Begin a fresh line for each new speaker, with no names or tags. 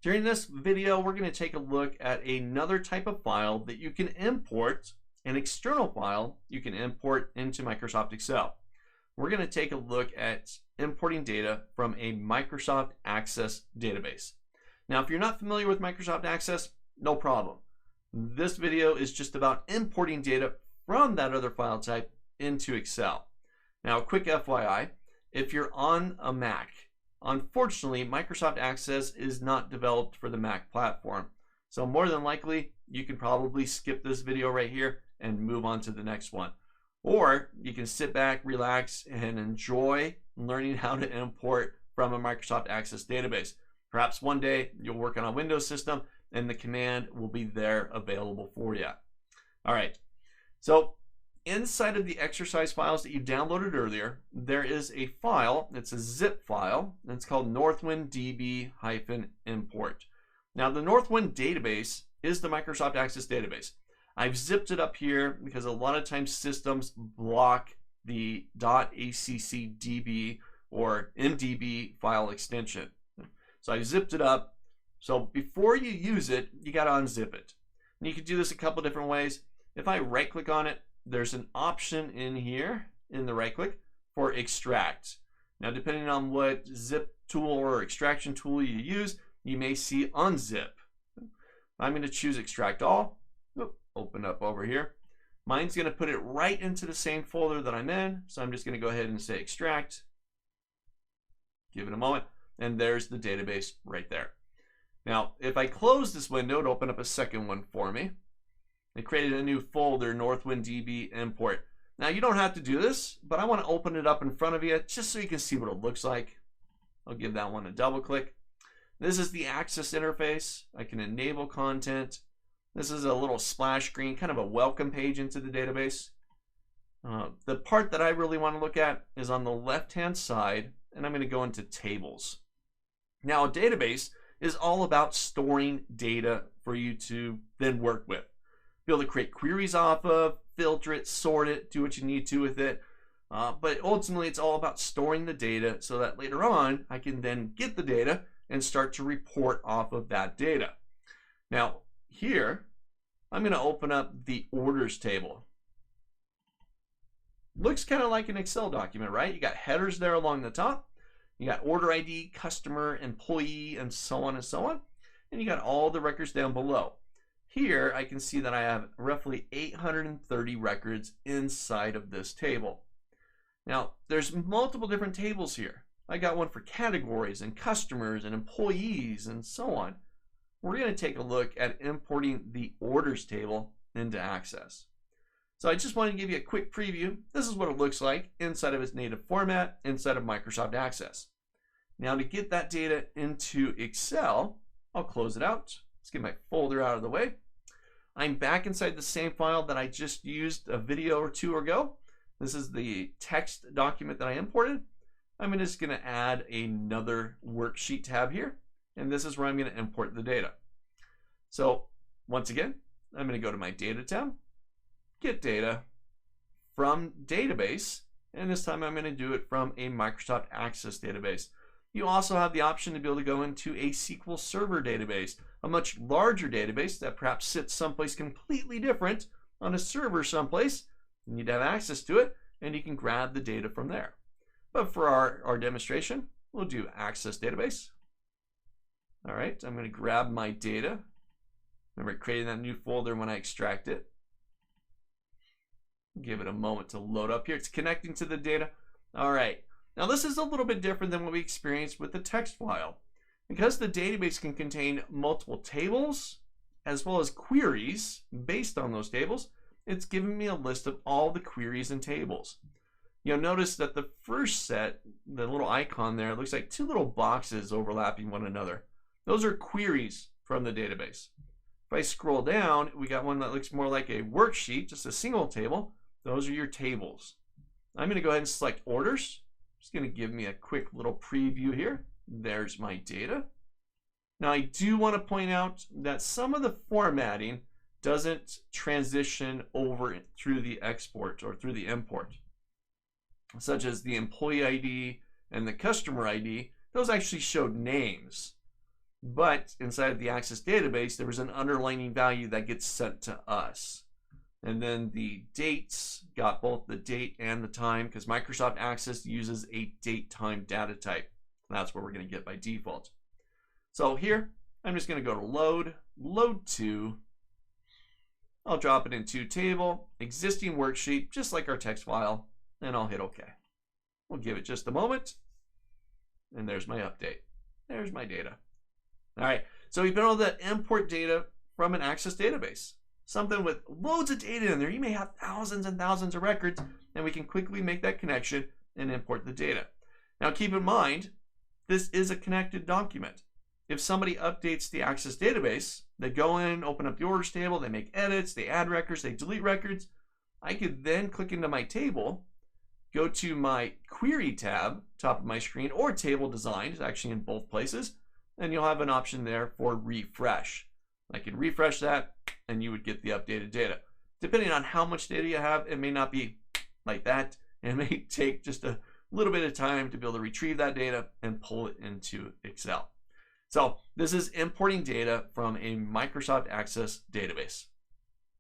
During this video, we're going to take a look at another type of file that you can import, an external file you can import into Microsoft Excel. We're going to take a look at importing data from a Microsoft Access database. Now, if you're not familiar with Microsoft Access, no problem. This video is just about importing data from that other file type into Excel. Now, a quick FYI, if you're on a Mac, unfortunately, Microsoft Access is not developed for the Mac platform. So more than likely, you can probably skip this video right here and move on to the next one. Or you can sit back, relax, and enjoy learning how to import from a Microsoft Access database. Perhaps one day you'll work on a Windows system and the command will be there available for you. All right, so inside of the exercise files that you downloaded earlier, there is a file, it's a zip file, and it's called northwind-db-import. Now the Northwind database is the Microsoft Access database. I've zipped it up here because a lot of times systems block the .accdb or mdb file extension. So I zipped it up. So before you use it, you got to unzip it. And you can do this a couple different ways. If I right click on it, there's an option in here in the right click for extract. Now, depending on what zip tool or extraction tool you use, you may see unzip. I'm going to choose extract all. Open up over here. Mine's going to put it right into the same folder that I'm in. So I'm just going to go ahead and say extract. Give it a moment. And there's the database right there. Now, if I close this window, it'll open up a second one for me. I created a new folder, northwind-db-import. Now, you don't have to do this, but I want to open it up in front of you just so you can see what it looks like. I'll give that one a double click. This is the Access interface. I can enable content. This is a little splash screen, kind of a welcome page into the database. The part that I really want to look at is on the left-hand side, and I'm going to go into tables. Now, a database is all about storing data for you to then work with. Be able to create queries off of, filter it, sort it, do what you need to with it. But ultimately, it's all about storing the data so that later on, I can then get the data and start to report off of that data. Now, here, I'm going to open up the orders table. Looks kind of like an Excel document, right? You got headers there along the top. You got order ID, customer, employee, and so on and so on. And you got all the records down below. Here, I can see that I have roughly 830 records inside of this table. Now, there's multiple different tables here. I got one for categories and customers and employees and so on. We're going to take a look at importing the orders table into Access. So I just want to give you a quick preview. This is what it looks like inside of its native format, inside of Microsoft Access. Now to get that data into Excel, I'll close it out. Let's get my folder out of the way. I'm back inside the same file that I just used a video or two ago. This is the text document that I imported. I'm just going to add another worksheet tab here, and this is where I'm going to import the data. So once again, I'm going to go to my data tab, get data from database, and this time I'm going to do it from a Microsoft Access database. You also have the option to be able to go into a SQL Server database, a much larger database that perhaps sits someplace completely different on a server someplace. You need to have access to it, and you can grab the data from there. But for our demonstration, we'll do Access database. All right, I'm going to grab my data. Remember creating that new folder when I extract it. Give it a moment to load up here. It's connecting to the data. All right. Now this is a little bit different than what we experienced with the text file. Because the database can contain multiple tables as well as queries based on those tables, it's giving me a list of all the queries and tables. You'll notice that the first set, the little icon there, looks like two little boxes overlapping one another. Those are queries from the database. If I scroll down, we got one that looks more like a worksheet, just a single table. Those are your tables. I'm going to go ahead and select orders. Just going to give me a quick little preview here. There's my data. Now I do want to point out that some of the formatting doesn't transition over through the export or through the import, such as the employee ID and the customer ID. Those actually showed names. But inside of the Access database, there was an underlining value that gets sent to us. And then the dates got both the date and the time, because Microsoft Access uses a date-time data type. That's what we're going to get by default. So here, I'm just going to go to load to. I'll drop it into table, existing worksheet, just like our text file, and I'll hit OK. We'll give it just a moment. And there's my update. There's my data. All right, so we've been able to import data from an Access database. Something with loads of data in there. You may have thousands and thousands of records, and we can quickly make that connection and import the data. Now keep in mind, this is a connected document. If somebody updates the Access database, they go in, open up the orders table, they make edits, they add records, they delete records. I could then click into my table, go to my Query tab, top of my screen, or Table Design, it's actually in both places, and you'll have an option there for refresh. I can refresh that, and you would get the updated data. Depending on how much data you have, it may not be like that. It may take just a little bit of time to be able to retrieve that data and pull it into Excel. So this is importing data from a Microsoft Access database.